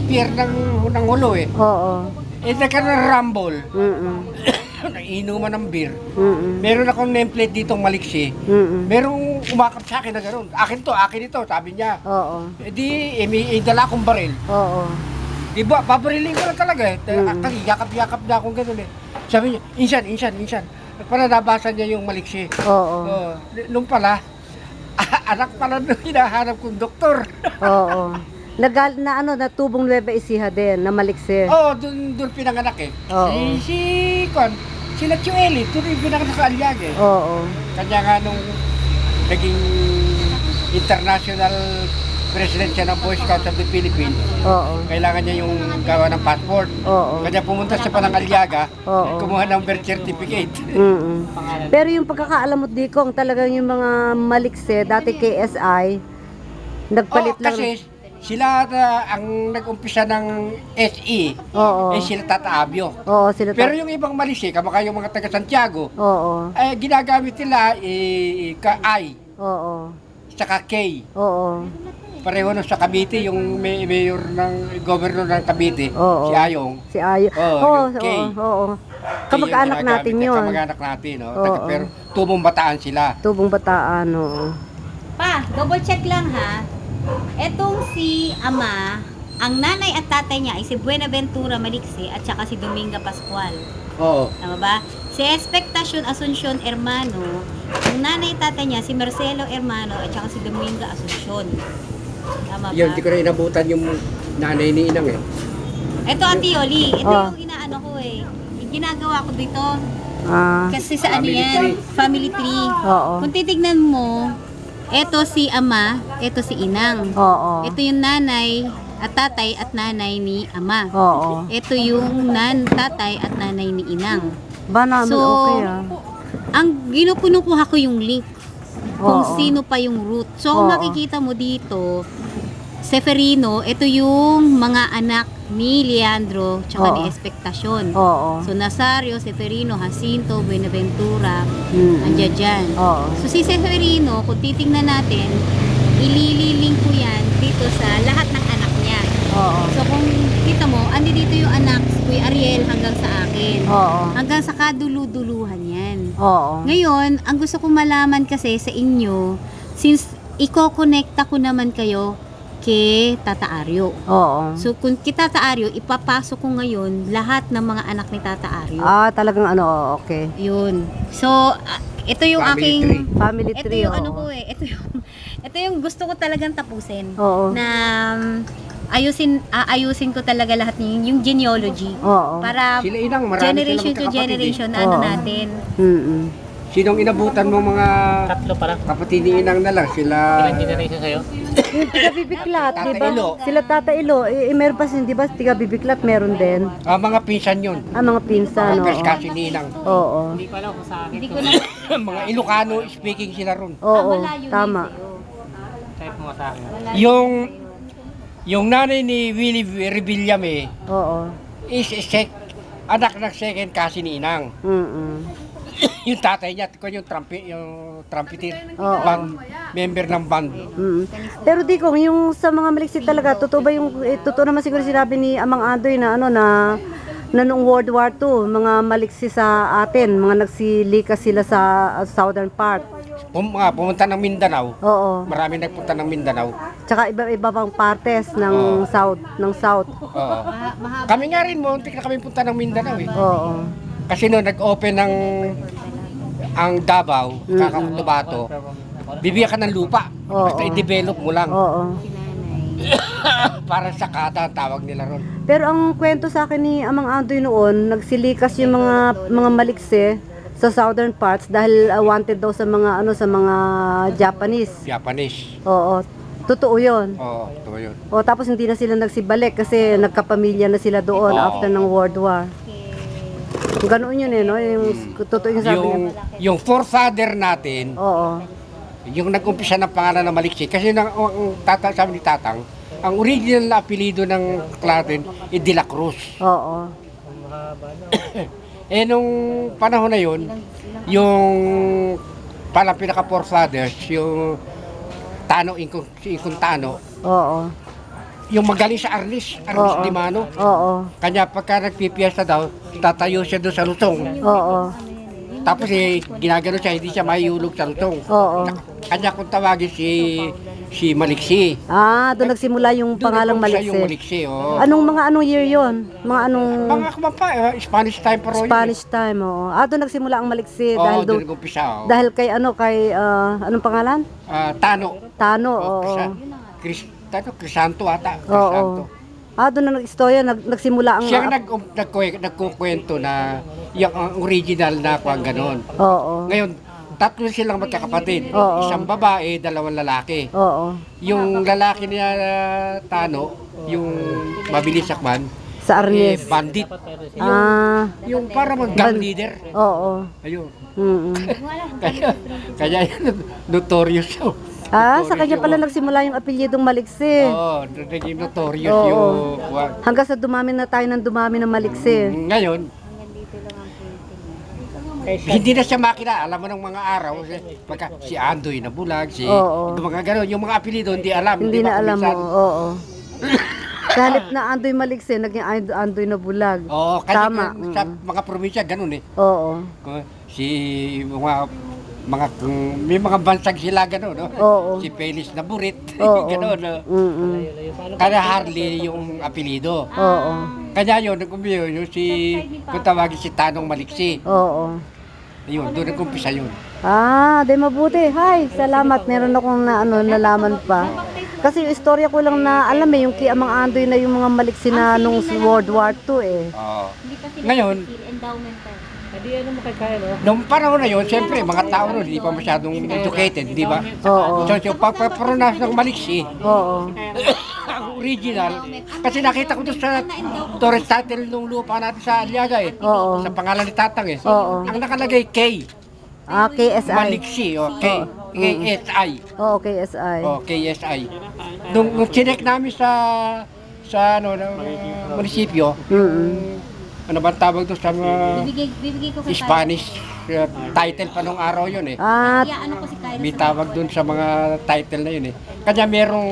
spear ng hulo eh. Oo. Eh, nagkaroon ng rumble. Mm-mm. Inuman ng beer. Mm-mm. Meron akong nameplate ditong maliksi. Mm-mm. Merong umakap sa akin na gano'n. Akin ito, sabi niya. Oo. Eh di, may dala akong baril. Oo. Di ba, babarilin ko lang talaga eh. Mm. Actually, yakap-yakap na akong gano'n eh. Sabi niya, insan. Para nabasa niya yung maliksi. Oo. Oh, nung pala, anak pala nung hinahanap kong doktor. Oo. Natubong Nueva Ecija din, na maliksi. Oo, doon pinanganak eh. Oo. Sila Chueli, doon yung pinanganak sa Aliag eh. Oo. Kanya nga nung naging international president siya ng Boy Scouts of the Philippines, Oo. kailangan niya yung gawa ng passport. Oo. Kanya pumunta sa Panangaliaga, Oo. kumuha ng birth certificate. Mm-mm. Pero yung pagkakaalam mo, Dikong, talagang yung mga malikse, dati KSI, nagpalit lang. Kasi sila ang nag-umpisa ng SE, Oo. eh sila Tata Abio. Oo, sila Pero yung ibang malisi, kamukha yung mga taga Santiago, Oo. ginagamit nila I, Oo. saka K. Oo. Pareho nun sa Cavite, yung mayor ng governor ng Cavite, Oo. si Ayong. Si Ayo. Oo, Oo, yung K. oo. K Kamag-anak yung natin ginagamit, yun. Kamag-anak natin, no? Oo. Pero tubong bataan sila. Tubong Bataan, oo. Pa, double check lang ha. Etong si Ama, ang nanay at tatay niya ay si Buenaventura Maliksi at saka si Dominga Pascual. Oo. Tama ba? Si Expectacion Asuncion Hermano, ang nanay at tatay niya si Marcelo Hermano at saka si Dominga Asuncion. Tama ba? Yun, di ko na inabutan yung nanay ni Inang eh. Ito Ate Yoli, ito Oh. yung inaano ko eh. Yung ginagawa ko dito. Ah, Kasi sa ano Family yan? tree. Family tree. oo. Kung titignan mo, eto si Ama, eto si Inang. Oo. Ito yung nanay at tatay at nanay ni Ama. Oo. Ito yung tatay at nanay ni Inang. Ba namin So, okay ah. Ang ginukuha ko yung link kung Oo. sino pa yung root. So, kung Oo. makikita mo dito, Seferino, ito yung mga anak ni Leandro tsaka ni Oo. Expectacion. Oo. So, Nazario, Seferino, Jacinto, Buenaventura, Mm. andyan dyan. Oo. So, si Seferino, kung titingnan natin, ilililing ko yan dito sa lahat ng anak niya. Oo. So, kung kita mo, andi dito yung anak, Kuya Ariel, hanggang sa akin. Oo. Hanggang sa kaduluduluhan yan. Oo. Ngayon, ang gusto kong malaman kasi sa inyo, since iko-connecta ko naman kayo kay Tata Ario. Oo. So, kung kay Tata Ario, ipapasok ko ngayon lahat ng mga anak ni Tata Ario. Ah, talagang ano, okay. Yun. So, ito yung Family aking... tree. Family Ito tree, yung oo. ano ko eh. Ito yung gusto ko talagang tapusin. Oo. Na ayusin ko talaga lahat yung genealogy. Oo. Para Sila Inang, marami generation silang to magkakapatid generation eh. na ano Oo. natin. Mm-mm. Sinong inabutan mo mga Tatlo pa lang. kapatid ni Inang na lang? Sila... Ilang generation sa'yo? Yung tiga Bibiklat, Tata di ba? Ilo. Sila Tata Ilo, meron pa sin, di ba? Tiga Bibiklat, meron din. mga pinsan yun. Ah, mga pinsan, Mga first oo. cousin ni Inang. Oo. Hindi pa lang kung sa akin. Hindi to. ko na mga Ilocano speaking sila ron. Oo, malayo na tama. sa'yo. Type mo sa akin. Yung nanay ni Willie Revillame Oo. is anak ng second cousin ni Inang. Mm-mm. Yung tatay niya, yung trumpeter, Oo. band, member ng band. Mm. Pero di ko, yung sa mga maliksi talaga, totoo ba yung, totoo naman siguro sinabi ni Amang Adoy na ano na noong World War II, mga maliksi sa atin, mga nagsilikas sila sa southern part. Pumunta ng Mindanao. Oo. Marami nagpunta ng Mindanao. Tsaka iba-iba pang partes ng Oo. south. Oo. Kami nga rin, muntik na kami punta ng Mindanao eh. Oo. Kasi noon nag-open ang Davao, Kakakutubato, bibigyan ka ng lupa. Oo. Basta i-develop mo lang. Oo. Para sa kata ang tawag nila ron. Pero ang kwento sa akin ni Amang Andoy noon, nagsilikas yung mga malikse sa southern parts dahil wanted daw sa mga Japanese. Japanese. Oo. Totoo 'yon. Oo, ito yun. O tapos hindi na sila nagsibalik kasi nagkapamilya na sila doon Oo. after ng World War. Ganoon yun eh, no? Yung totoo yung sabi niya. Yung forefather natin, Oo. yung nag-umpisa ng pangalan ng Maliksi, kasi sabi ni Tatang, ang original na apelido ng Claren ay De La Cruz. Oo. Nung panahon na yun, yung parang pinaka-forefathers, yung Tano, si Incong Tano, Oo. yung magaling sa Arnis Oo. Dimano. Oo. Kanya pagka nagpipiesta daw, tatayo siya doon sa lutong. Oo. Tapos ginagano siya, hindi siya mahihulog sa lutong. Oo. Kanya kung tawagin si Maliksi. Ah, doon nagsimula yung Doon pangalang nag-umpisa yung Maliksi. Maliksi, oo. Anong year yon? Mga anong Mga kumapa, Spanish time pa rin. Spanish time, oo. Ah, doon nagsimula ang Maliksi Oo, dahil doon doon nag-umpisa. Oo. dahil kay anong pangalan? Tano. Tano, Oo. oo. Crisanto ata. Oo. Crisanto. Ah, doon na nag-istorya, nagsimula ang Siya nagkukwento na yung ang original na kung ganon. Oo. Ngayon, tatlo silang magkakapatid. Oo. Isang babae, dalawang lalaki. Oo. Yung lalaki niya Tano, yung mabilis sakman, Sa Arnes. bandit. Ah, Yung para mag-gang leader. oo. Ayun. Mm. Kaya yun, notorious yun. Ah, sa kanya pala nagsimula yung apelyidong Maliksi. Oo, naging notorious Oo. yung... Hanggang sa dumami na tayo ng dumami ng Maliksi. Ngayon, hindi na siya makina. Alam mo ng mga araw, pagka si Andoy na bulag, Oo. mga gano'n, yung mga apelido hindi alam. Hindi ba, na alam mo, kuminsan? oo. Sa halip na Andoy Maliksi, naging Andoy na bulag. Oo, kasi Tama. sa mga probinsya, gano'n eh. Oo. Si may mga bansag sila gano'n, no? Oo. Si Pelis na burit, Oo. gano'n, no? Mm-mm. Kaya Harley yung apelido. Oo. Kanya yun, nag-umpisa yun, kung tawagin si Tanong Maliksi. Oo. Ayun, doon nag-umpisa yun. Ah, di mabuti. Hi, salamat. Meron akong nalaman pa. Kasi yung istorya ko lang na alam yung kay Amang Andoy na yung mga Maliksi na nung World War II eh. Oo. Hindi pa sila Ngayon, endowmental. Hindi ano makikaya, no? nung panahon na yun, siyempre, mga tao nun, hindi pa masyadong educated, di ba? Oo. So, yung pagpapronas ng Maliksi, Oo. ang original, kasi nakita ko doon sa Torres title nung lupa natin sa Aliaga eh. Oo. Sa pangalan ni Tatang eh. Oo. Ang nakalagay K, Ah, KSI. Maliksi, o K, KSI. Oo, KSI. O, KSI. Nung chinek namin sa ng munisipyo, Mm-mm. ano ba tawag doon sa mga Bibigay ko kay Spanish title pa nung araw yun eh. Ah, Kaya ano ko si Kyla May sa tawag doon sa mga title na yun eh. Kanya merong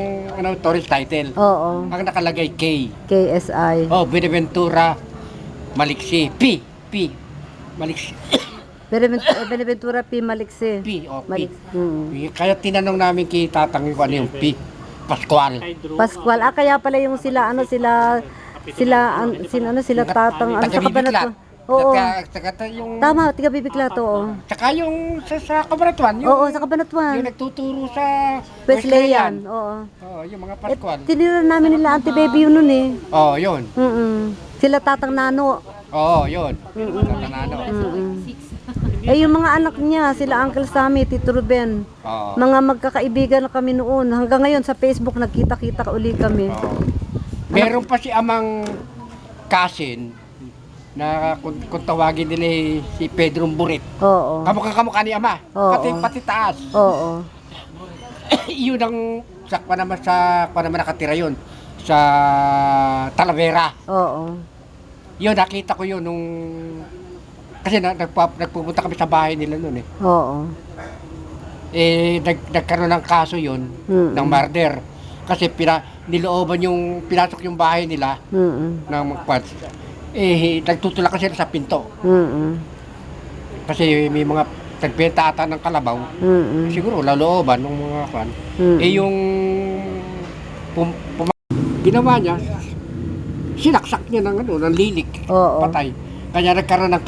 tourist title. oo. Ang nakalagay K. KSI. Oh, Benaventura Maliksi. P. Maliksi. Benaventura P. Maliksi. P. O, P. Maliksi. Mm. Kaya tinanong namin kay Tatang kung ano yung P. Pascual. Pascual. Ah, kaya pala yung sila tatang, sa Taga-Bibiklat. Kabanatuan. Oo. Saka yung... Tama, tiga Bibiklat, oo. Saka yung sa Kabanatuan. Yung, Oo, sa Kabanatuan. yung nagtuturo sa Wesleyan, oo. Oo, yung mga Pascual. Tinira namin nila Auntie Baby yun nun eh. Oo, yun. Mm. Sila tatang Nano. Oo, yun. Tatanano. Eh yung mga anak niya, sila Uncle Sammy, Tito Ruben. Oo. Mga magkakaibigan na kami noon. Hanggang ngayon sa Facebook nagkita-kita uli kami. Oo. Meron pa si Amang Kasin na kung tawagin nila si Pedro Burit. Oo. Kamukha ni Ama. Oo. Pati taas. Oo. Yun ang pa naman nakatira yun sa Talavera. Oo. Yun, nakita ko yun nung kasi nagpupunta kami sa bahay nila noon eh. Oo. Nagkaroon ng kaso yun ng murder. Kasi pinasok yung bahay nila ng magpads. Nagtutulak kasi sa pinto. Kasi may mga nagbenta ata ng kalabaw. Siguro lalooban ng mga kwan. Yung ginawa niya, sinaksak niya ng lilik. Oo. Patay. Kanya nagkaroon ng kaso.